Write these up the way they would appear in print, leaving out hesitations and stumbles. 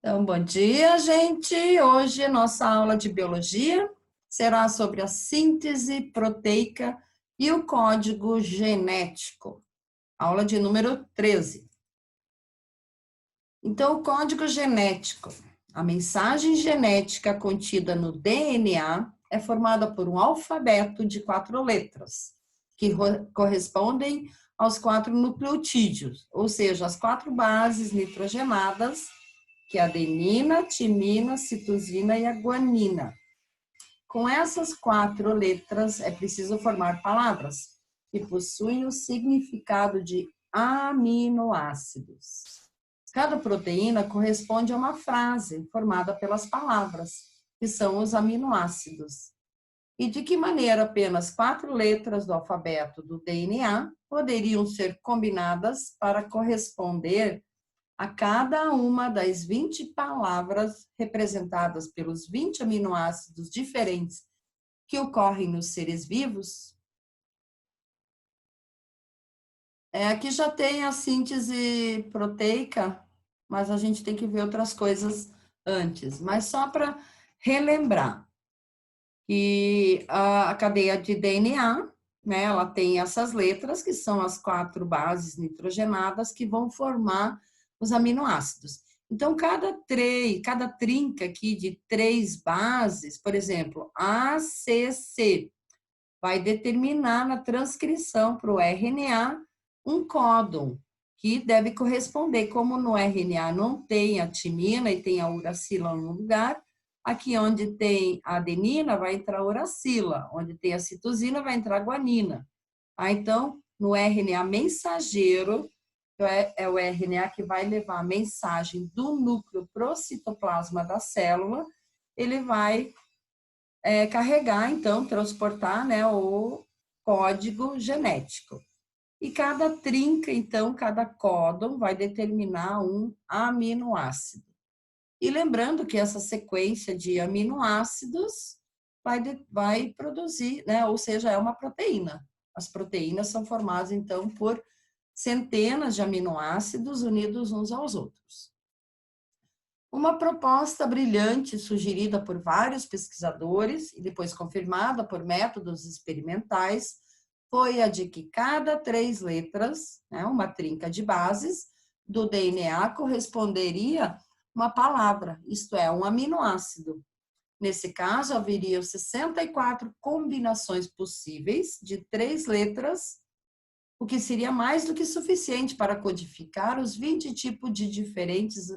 Então, bom dia, gente. Hoje nossa aula de biologia será sobre a síntese proteica e o código genético. Aula de número 13. Então, o código genético. A mensagem genética contida no DNA é formada por um alfabeto de 4 letras, que correspondem aos 4 nucleotídeos, ou seja, as 4 bases nitrogenadas, que é a adenina, timina, citosina e a guanina. Com essas 4 letras, é preciso formar palavras que possuem o significado de aminoácidos. Cada proteína corresponde a uma frase formada pelas palavras, que são os aminoácidos. E de que maneira apenas 4 letras do alfabeto do DNA poderiam ser combinadas para corresponder a cada uma das 20 palavras representadas pelos 20 aminoácidos diferentes que ocorrem nos seres vivos? Aqui já tem a síntese proteica, mas a gente tem que ver outras coisas antes. Mas só para relembrar que a cadeia de DNA, né, ela tem essas letras, que são as 4 bases nitrogenadas, que vão formar os aminoácidos. Então, cada trinca aqui de 3 bases, por exemplo, ACC, vai determinar na transcrição para o RNA um códon, que deve corresponder, como no RNA não tem a timina e tem a uracila no lugar, aqui onde tem a adenina vai entrar a uracila, onde tem a citosina vai entrar a guanina. Então, no RNA mensageiro, é o RNA que vai levar a mensagem do núcleo para o citoplasma da célula, ele vai carregar, então, transportar, né, o código genético. E cada trinca, então, cada códon vai determinar um aminoácido. E lembrando que essa sequência de aminoácidos vai produzir, né, ou seja, é uma proteína. As proteínas são formadas, então, por centenas de aminoácidos unidos uns aos outros. Uma proposta brilhante sugerida por vários pesquisadores e depois confirmada por métodos experimentais foi a de que cada 3 letras, né, uma trinca de bases do DNA corresponderia uma palavra, isto é, um aminoácido. Nesse caso, haveriam 64 combinações possíveis de 3 letras, o que seria mais do que suficiente para codificar os 20 tipos de diferentes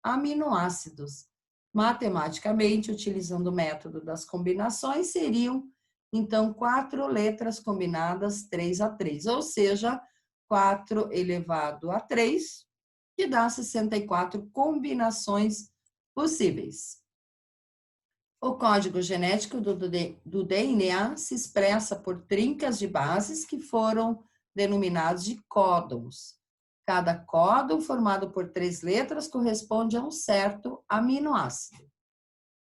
aminoácidos. Matematicamente, utilizando o método das combinações, seriam, então, 4 letras combinadas 3 a 3, ou seja, 4 elevado a 3, que dá 64 combinações possíveis. O código genético do DNA se expressa por trincas de bases que foram denominados de códons. Cada códon, formado por 3 letras, corresponde a um certo aminoácido.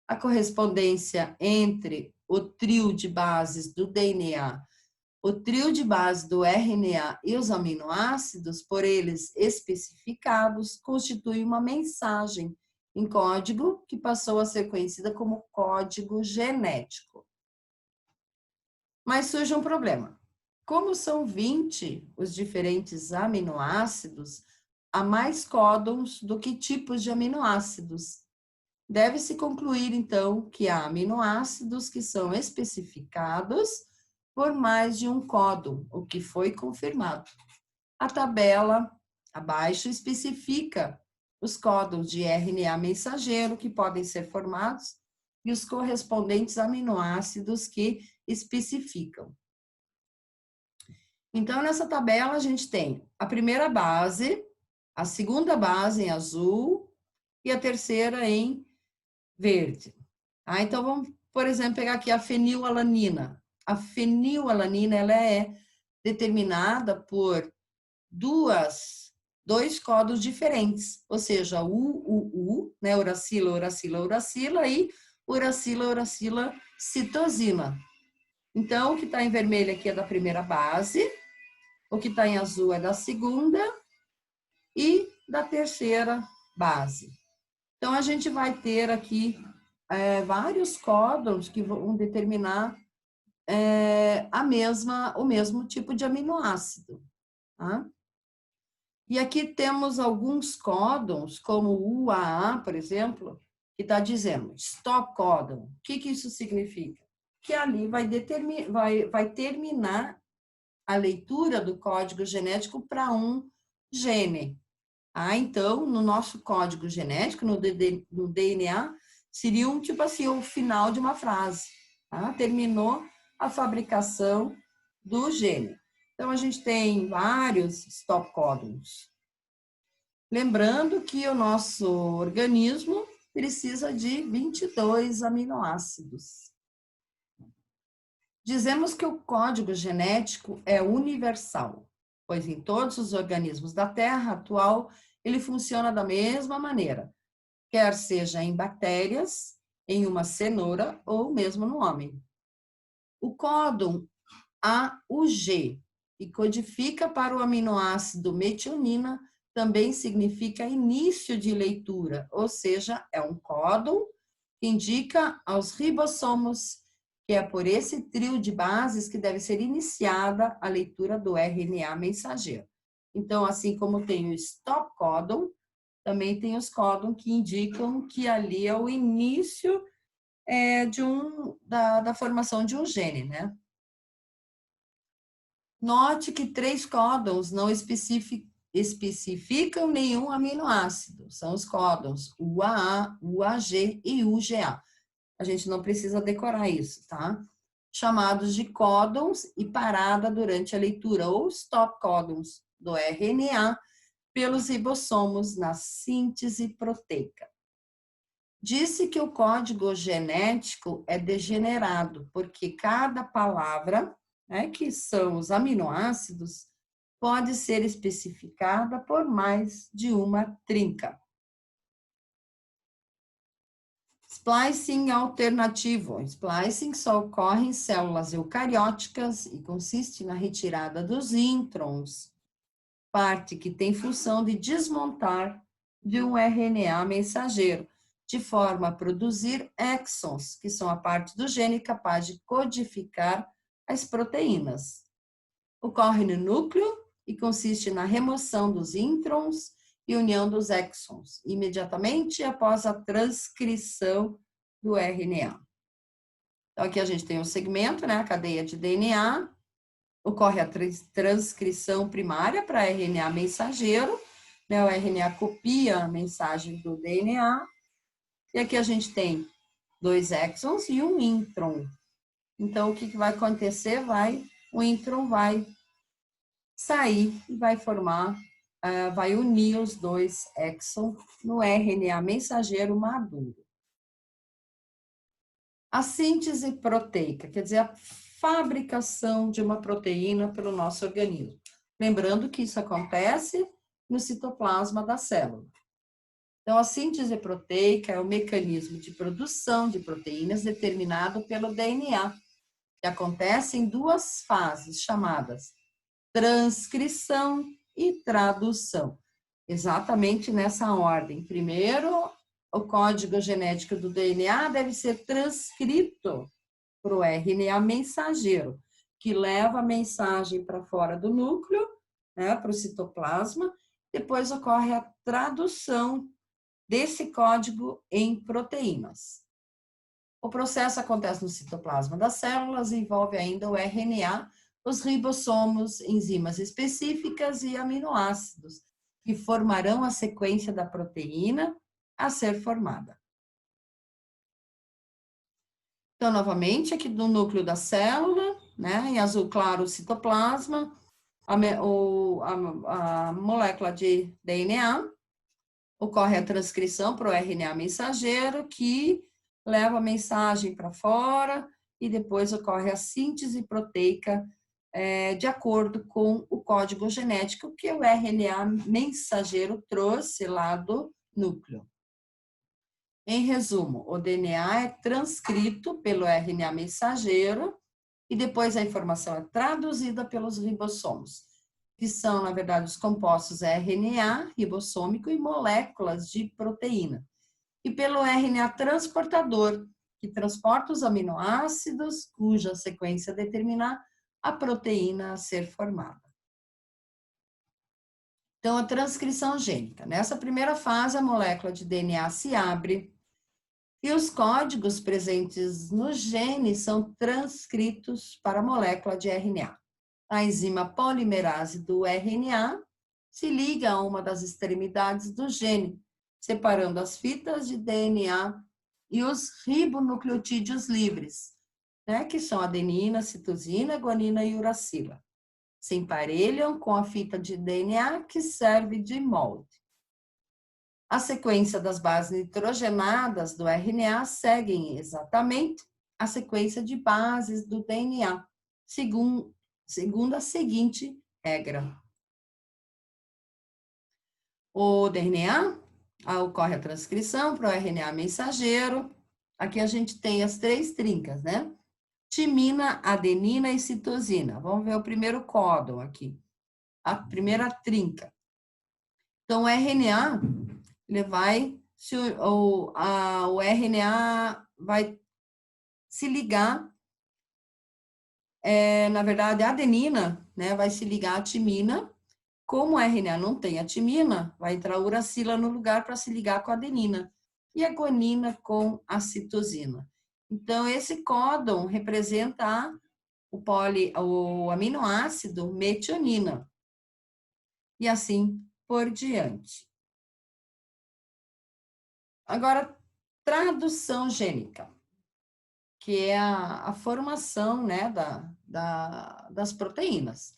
A correspondência entre o trio de bases do DNA, o trio de bases do RNA e os aminoácidos, por eles especificados, constitui uma mensagem em código que passou a ser conhecida como código genético. Mas surge um problema. Como são 20 os diferentes aminoácidos, há mais códons do que tipos de aminoácidos. Deve-se concluir, então, que há aminoácidos que são especificados por mais de um códon, o que foi confirmado. A tabela abaixo especifica os códons de RNA mensageiro que podem ser formados e os correspondentes aminoácidos que especificam. Então, nessa tabela, a gente tem a primeira base, a segunda base em azul e a terceira em verde. Então, vamos, por exemplo, pegar aqui a fenilalanina. A fenilalanina, ela é determinada por dois códons diferentes, ou seja, né, uracila, uracila, uracila e uracila, uracila, citosina. Então, o que está em vermelho aqui é da primeira base, o que está em azul é da segunda e da terceira base. Então, a gente vai ter aqui vários códons que vão determinar o mesmo tipo de aminoácido. Tá? E aqui temos alguns códons, como o UAA, por exemplo, que está dizendo stop códon. O que isso significa? Que ali vai terminar a leitura do código genético para um gene. Então, no nosso código genético, no DNA, seria tipo assim, o final de uma frase. Tá? Terminou a fabricação do gene. Então, a gente tem vários stop códons. Lembrando que o nosso organismo precisa de 22 aminoácidos. Dizemos que o código genético é universal, pois em todos os organismos da Terra atual ele funciona da mesma maneira, quer seja em bactérias, em uma cenoura ou mesmo no homem. O códon AUG, que codifica para o aminoácido metionina, também significa início de leitura, ou seja, é um códon que indica aos ribossomos que é por esse trio de bases que deve ser iniciada a leitura do RNA mensageiro. Então, assim como tem o stop códon, também tem os códons que indicam que ali é o início da formação de um gene, né? Note que 3 códons não especificam nenhum aminoácido, são os códons UAA, UAG e UGA. A gente não precisa decorar isso, tá? Chamados de códons e parada durante a leitura, ou stop códons do RNA, pelos ribossomos na síntese proteica. Disse que o código genético é degenerado, porque cada palavra, que são os aminoácidos, pode ser especificada por mais de uma trinca. Splicing alternativo. Splicing só ocorre em células eucarióticas e consiste na retirada dos introns, parte que tem função de desmontar de um RNA mensageiro, de forma a produzir exons, que são a parte do gene capaz de codificar as proteínas. Ocorre no núcleo e consiste na remoção dos introns e união dos exons, imediatamente após a transcrição do RNA. Então, aqui a gente tem um segmento, né, a cadeia de DNA, ocorre a transcrição primária para RNA mensageiro, né, o RNA copia a mensagem do DNA, e aqui a gente tem 2 exons e um intron. Então, o que vai acontecer? O intron vai sair e vai formar, vai unir os 2 exons no RNA mensageiro maduro. A síntese proteica, quer dizer, a fabricação de uma proteína pelo nosso organismo. Lembrando que isso acontece no citoplasma da célula. Então, a síntese proteica é o mecanismo de produção de proteínas determinado pelo DNA, que acontece em 2 fases chamadas transcrição e tradução. Exatamente nessa ordem. Primeiro, o código genético do DNA deve ser transcrito para o RNA mensageiro, que leva a mensagem para fora do núcleo, né, para o citoplasma. Depois ocorre a tradução desse código em proteínas. O processo acontece no citoplasma das células e envolve ainda o RNA, os ribossomos, enzimas específicas e aminoácidos, que formarão a sequência da proteína a ser formada. Então, novamente, aqui no núcleo da célula, né, em azul claro o citoplasma, a molécula de DNA, ocorre a transcrição para o RNA mensageiro, que leva a mensagem para fora, e depois ocorre a síntese proteica de acordo com o código genético que o RNA mensageiro trouxe lá do núcleo. Em resumo, o DNA é transcrito pelo RNA mensageiro e depois a informação é traduzida pelos ribossomos, que são, na verdade, os compostos RNA ribossômico e moléculas de proteína. e pelo RNA transportador, que transporta os aminoácidos, cuja sequência determinar a proteína a ser formada. Então, a transcrição gênica. Nessa primeira fase, a molécula de DNA se abre e os códigos presentes no gene são transcritos para a molécula de RNA. A enzima polimerase do RNA se liga a uma das extremidades do gene, separando as fitas de DNA e os ribonucleotídeos livres, né, que são adenina, citosina, guanina e uracila. Se emparelham com a fita de DNA que serve de molde. A sequência das bases nitrogenadas do RNA seguem exatamente a sequência de bases do DNA, segundo a seguinte regra. O DNA, ocorre a transcrição para o RNA mensageiro. Aqui a gente tem as 3 trincas, né? Timina, adenina e citosina. Vamos ver o primeiro códon aqui. A primeira trinca. Então, o RNA, ele vai, o RNA vai se ligar, na verdade, a adenina, né, vai se ligar à timina. Como o RNA não tem a timina, vai entrar a uracila no lugar para se ligar com a adenina. E a guanina com a citosina. Então, esse códon representa o aminoácido metionina. E assim por diante. Agora, tradução gênica, que é a formação, né, das proteínas.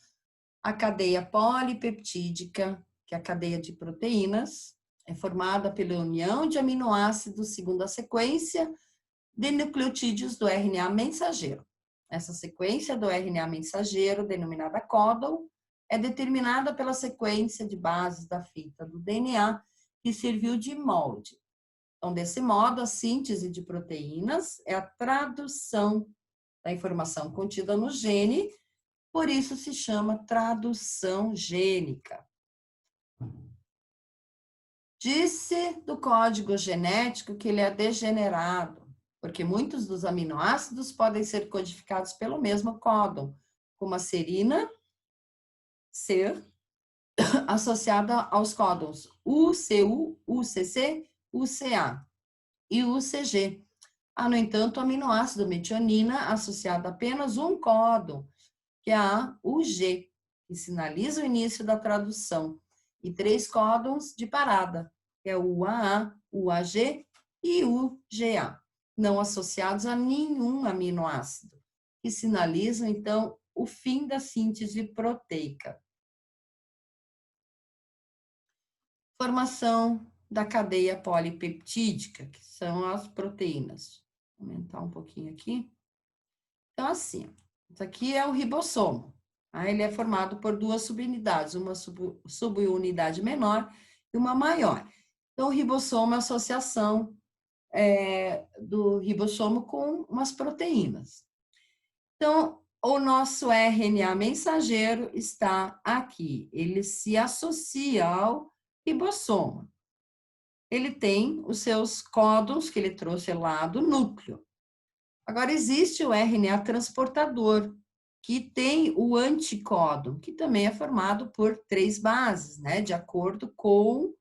A cadeia polipeptídica, que é a cadeia de proteínas, é formada pela união de aminoácidos segundo a sequência de nucleotídeos do RNA mensageiro. Essa sequência do RNA mensageiro, denominada códon, é determinada pela sequência de bases da fita do DNA, que serviu de molde. Então, desse modo, a síntese de proteínas é a tradução da informação contida no gene, por isso se chama tradução gênica. Disse do código genético que ele é degenerado, porque muitos dos aminoácidos podem ser codificados pelo mesmo códon, como a serina ser associada aos códons UCU, UCC, UCA e UCG. Há, no entanto, o aminoácido metionina associado a apenas um códon, que é a UG, que sinaliza o início da tradução, e 3 códons de parada, que é o UAA, UAG e UGA, não associados a nenhum aminoácido, que sinalizam, então, o fim da síntese proteica. Formação da cadeia polipeptídica, que são as proteínas. Vou aumentar um pouquinho aqui. Então, assim, isso aqui é o ribossomo. Tá? Ele é formado por 2 subunidades, uma subunidade menor e uma maior. Então, o ribossomo é a associação do ribossomo com umas proteínas. Então, o nosso RNA mensageiro está aqui. Ele se associa ao ribossomo. Ele tem os seus códons que ele trouxe lá do núcleo. Agora, existe o RNA transportador, que tem o anticódon, que também é formado por 3 bases, né, de acordo com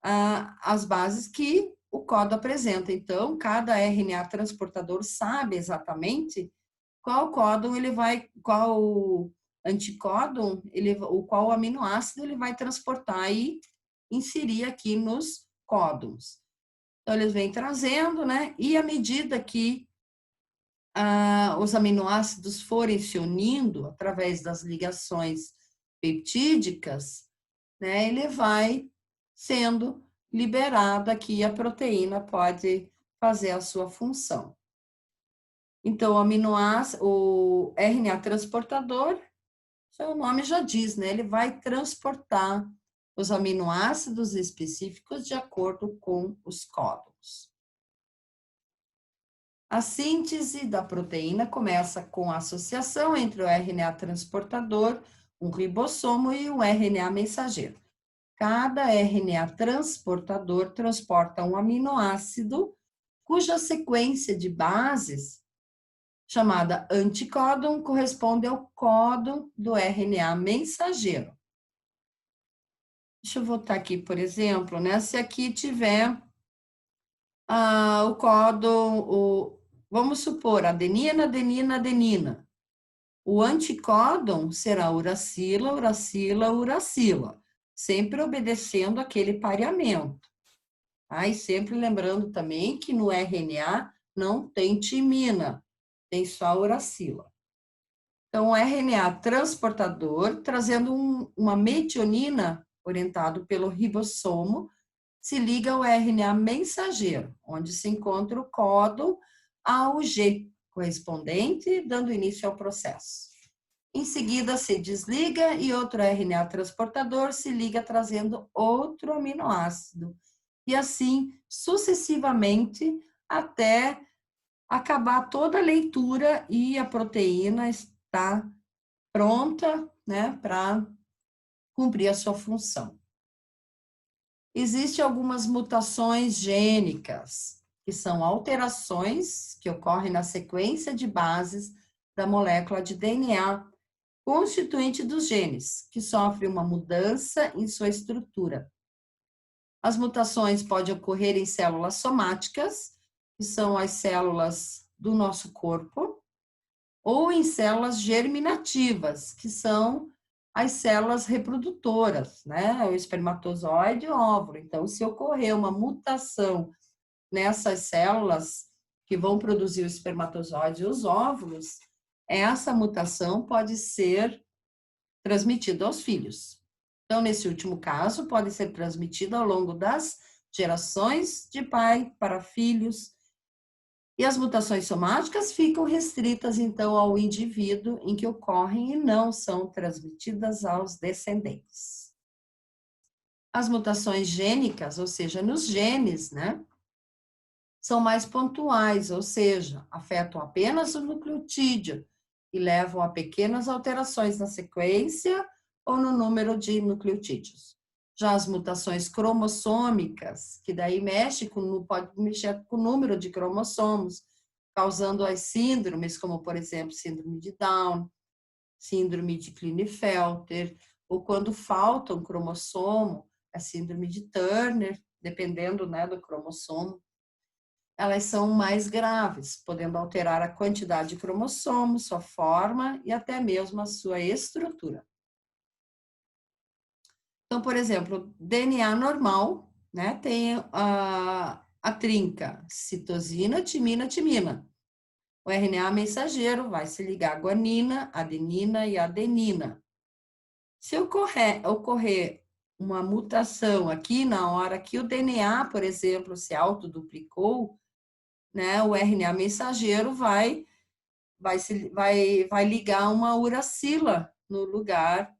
as bases que o códon apresenta. Então, cada RNA transportador sabe exatamente qual códon ele vai, qual anticódon, qual aminoácido ele vai transportar e inserir aqui nos códons. Então, eles vêm trazendo, né, e à medida que os aminoácidos forem se unindo através das ligações peptídicas, né, ele vai sendo liberado aqui, a proteína pode fazer a sua função. Então, o RNA transportador, seu nome já diz, né, ele vai transportar os aminoácidos específicos de acordo com os códons. A síntese da proteína começa com a associação entre o RNA transportador, um ribossomo e o RNA mensageiro. cada RNA transportador transporta um aminoácido cuja sequência de bases, chamada anticódon, corresponde ao códon do RNA mensageiro. Deixa eu voltar aqui, por exemplo, né? Se aqui tiver o códon, vamos supor, adenina, adenina, adenina. O anticódon será uracila, uracila, uracila, sempre obedecendo aquele pareamento. E sempre lembrando também que no RNA não tem timina, tem só uracila. Então, o RNA transportador, trazendo uma metionina, orientado pelo ribossomo, se liga ao RNA mensageiro, onde se encontra o códon AUG correspondente, dando início ao processo. Em seguida, se desliga e outro RNA transportador se liga trazendo outro aminoácido. E assim, sucessivamente, até acabar toda a leitura e a proteína está pronta, né, para cumprir a sua função. Existem algumas mutações gênicas, que são alterações que ocorrem na sequência de bases da molécula de DNA constituinte dos genes, que sofre uma mudança em sua estrutura. As mutações podem ocorrer em células somáticas, que são as células do nosso corpo, ou em células germinativas, que são as células reprodutoras, né? O espermatozoide e o óvulo. Então, se ocorrer uma mutação nessas células que vão produzir o espermatozoide e os óvulos, essa mutação pode ser transmitida aos filhos. Então, nesse último caso, pode ser transmitida ao longo das gerações de pai para filhos. E as mutações somáticas ficam restritas, então, ao indivíduo em que ocorrem e não são transmitidas aos descendentes. As mutações gênicas, ou seja, nos genes, né, são mais pontuais, ou seja, afetam apenas o nucleotídeo e levam a pequenas alterações na sequência ou no número de nucleotídeos. Já as mutações cromossômicas, que daí pode mexer com o número de cromossomos, causando as síndromes, como, por exemplo, síndrome de Down, síndrome de Klinefelter, ou quando falta um cromossomo, a síndrome de Turner, dependendo, né, do cromossomo. Elas são mais graves, podendo alterar a quantidade de cromossomos, sua forma e até mesmo a sua estrutura. Então, por exemplo, DNA normal, né, tem a trinca citosina, timina, timina. O RNA mensageiro vai se ligar a guanina, adenina e adenina. Se ocorrer uma mutação aqui na hora que o DNA, por exemplo, se autoduplicou, né, o RNA mensageiro vai ligar uma uracila no lugar,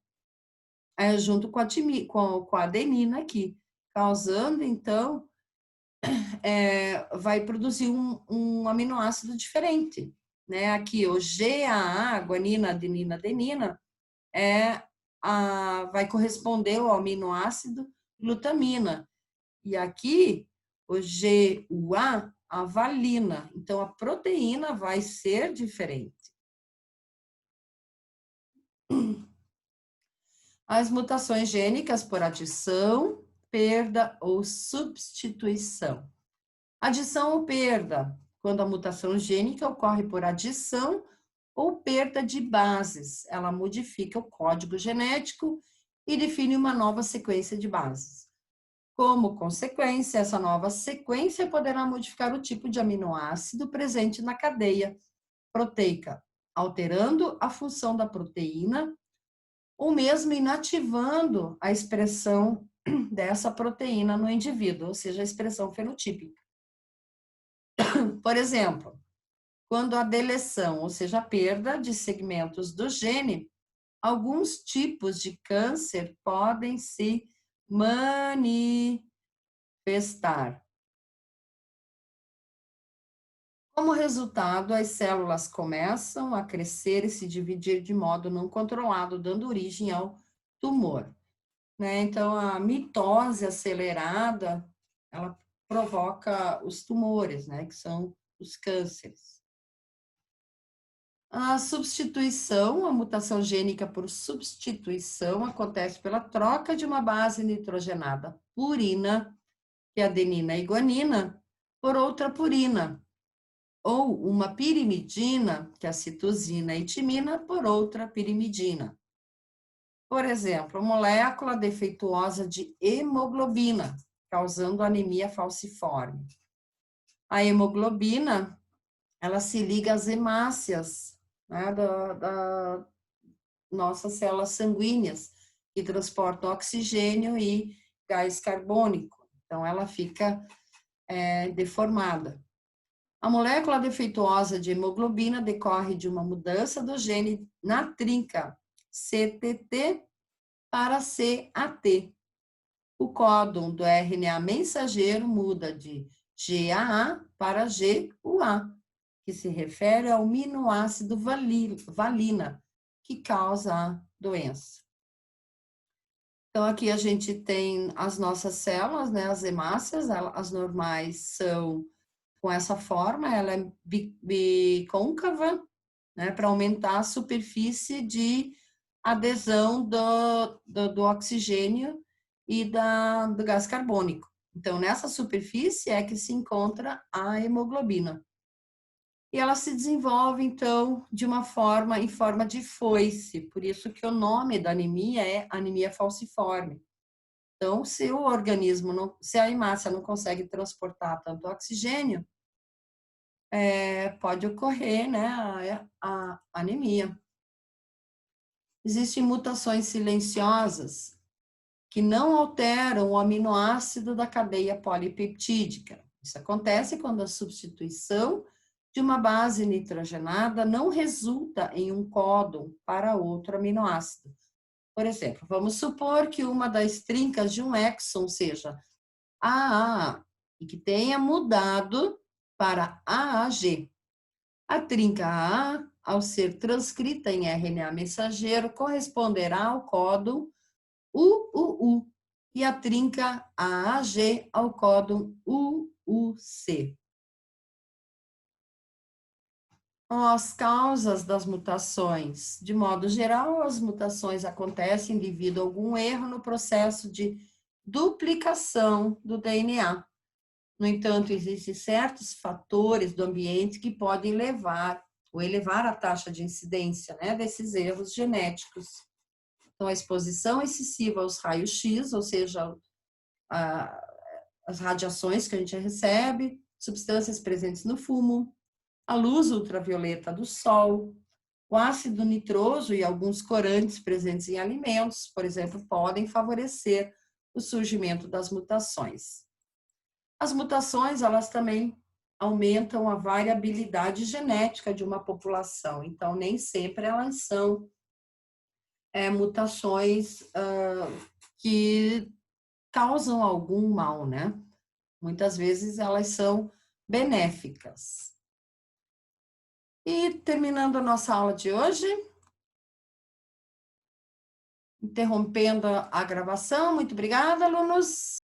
junto com a adenina aqui, causando, então, vai produzir um aminoácido diferente. Né? Aqui, o GAA, guanina, adenina, adenina, vai corresponder ao aminoácido glutamina. E aqui, o GUA, a valina. Então, a proteína vai ser diferente. As mutações gênicas por adição, perda ou substituição. Adição ou perda, quando a mutação gênica ocorre por adição ou perda de bases. Ela modifica o código genético e define uma nova sequência de bases. Como consequência, essa nova sequência poderá modificar o tipo de aminoácido presente na cadeia proteica, alterando a função da proteína ou mesmo inativando a expressão dessa proteína no indivíduo, ou seja, a expressão fenotípica. Por exemplo, quando a deleção, ou seja, a perda de segmentos do gene, alguns tipos de câncer podem se manifestar. Como resultado, as células começam a crescer e se dividir de modo não controlado, dando origem ao tumor. né? Então, a mitose acelerada, ela provoca os tumores, né? Que são os cânceres. A substituição, a mutação gênica por substituição, acontece pela troca de uma base nitrogenada purina, que é adenina e guanina, por outra purina, ou uma pirimidina, que é a citosina e timina, por outra pirimidina. Por exemplo, molécula defeituosa de hemoglobina, causando anemia falciforme. A hemoglobina, ela se liga às hemácias, né, da nossas células sanguíneas, que transportam oxigênio e gás carbônico. Então, ela fica deformada. A molécula defeituosa de hemoglobina decorre de uma mudança do gene na trinca CTT para CAT. O códon do RNA mensageiro muda de GAA para GUA, que se refere ao aminoácido valina, que causa a doença. Então, aqui a gente tem as nossas células, né, as hemácias, as normais são com essa forma, ela é bicôncava, né, para aumentar a superfície de adesão do oxigênio e do gás carbônico. Então, nessa superfície é que se encontra a hemoglobina. E ela se desenvolve, então, de uma forma, em forma de foice, por isso que o nome da anemia é anemia falciforme. Então, se o organismo, se a hemácia não consegue transportar tanto oxigênio, pode ocorrer, né, a anemia. Existem mutações silenciosas que não alteram o aminoácido da cadeia polipeptídica. Isso acontece quando a substituição de uma base nitrogenada não resulta em um códon para outro aminoácido. Por exemplo, vamos supor que uma das trincas de um exon seja AA e que tenha mudado para AAG. A trinca AA, ao ser transcrita em RNA mensageiro, corresponderá ao códon UUU e a trinca AAG ao códon UUC. As causas das mutações. De modo geral, as mutações acontecem devido a algum erro no processo de duplicação do DNA. No entanto, existem certos fatores do ambiente que podem levar ou elevar a taxa de incidência, né, desses erros genéticos. Então, a exposição excessiva aos raios-x, ou seja, as radiações que a gente recebe, substâncias presentes no fumo, a luz ultravioleta do sol, o ácido nitroso e alguns corantes presentes em alimentos, por exemplo, podem favorecer o surgimento das mutações. As mutações, elas também aumentam a variabilidade genética de uma população, então nem sempre elas são mutações que causam algum mal, né? Muitas vezes elas são benéficas. E terminando a nossa aula de hoje, interrompendo a gravação, muito obrigada, alunos.